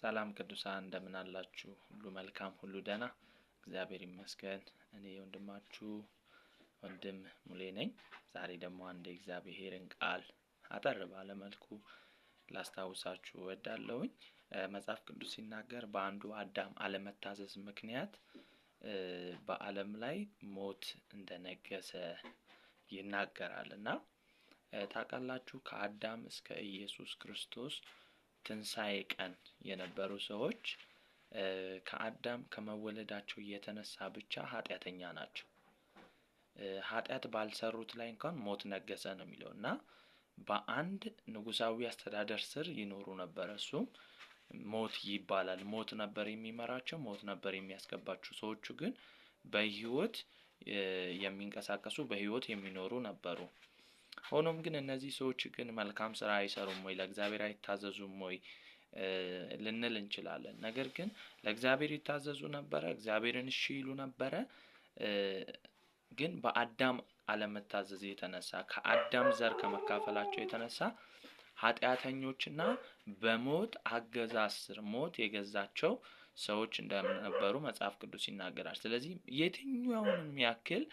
ሰላም ቅዱሳን እንደምን አላችሁ? ሁሉ መልካም፣ ሁሉ ደህና፣ እግዚአብሔር ይመስገን። እኔ ወንድማችሁ ወንድም ሙሌ ነኝ። ዛሬ ደግሞ አንድ የእግዚአብሔርን ቃል አጠር ባለ መልኩ ላስታውሳችሁ እወዳለሁኝ። መጽሐፍ ቅዱስ ሲናገር በአንዱ አዳም አለመታዘዝ ምክንያት በዓለም ላይ ሞት እንደነገሰ ይናገራልና ታውቃላችሁ ከአዳም እስከ ኢየሱስ ክርስቶስ ትንሣኤ ቀን የነበሩ ሰዎች ከአዳም ከመወለዳቸው የተነሳ ብቻ ኃጢአተኛ ናቸው። ኃጢአት ባልሰሩት ላይ እንኳን ሞት ነገሰ ነው የሚለው እና በአንድ ንጉሳዊ አስተዳደር ስር ይኖሩ ነበር። እሱም ሞት ይባላል። ሞት ነበር የሚመራቸው፣ ሞት ነበር የሚያስገባቸው። ሰዎቹ ግን በህይወት የሚንቀሳቀሱ በህይወት የሚኖሩ ነበሩ። ሆኖም ግን እነዚህ ሰዎች ግን መልካም ስራ አይሰሩም ወይ ለእግዚአብሔር አይታዘዙም ወይ ልንል እንችላለን። ነገር ግን ለእግዚአብሔር ይታዘዙ ነበረ፣ እግዚአብሔርን እሺ ይሉ ነበረ። ግን በአዳም አለመታዘዝ የተነሳ ከአዳም ዘር ከመካፈላቸው የተነሳ ኃጢአተኞችና በሞት አገዛዝ ስር ሞት የገዛቸው ሰዎች እንደነበሩ መጽሐፍ ቅዱስ ይናገራል። ስለዚህ የትኛውንም ያክል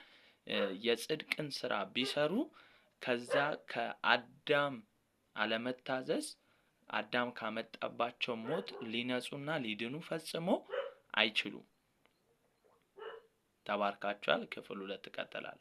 የጽድቅን ስራ ቢሰሩ ከዛ ከአዳም አለመታዘዝ አዳም ካመጣባቸው ሞት ሊነጹና ሊድኑ ፈጽሞ አይችሉም። ተባርካችኋል። ክፍል 2 ይቀጥላል።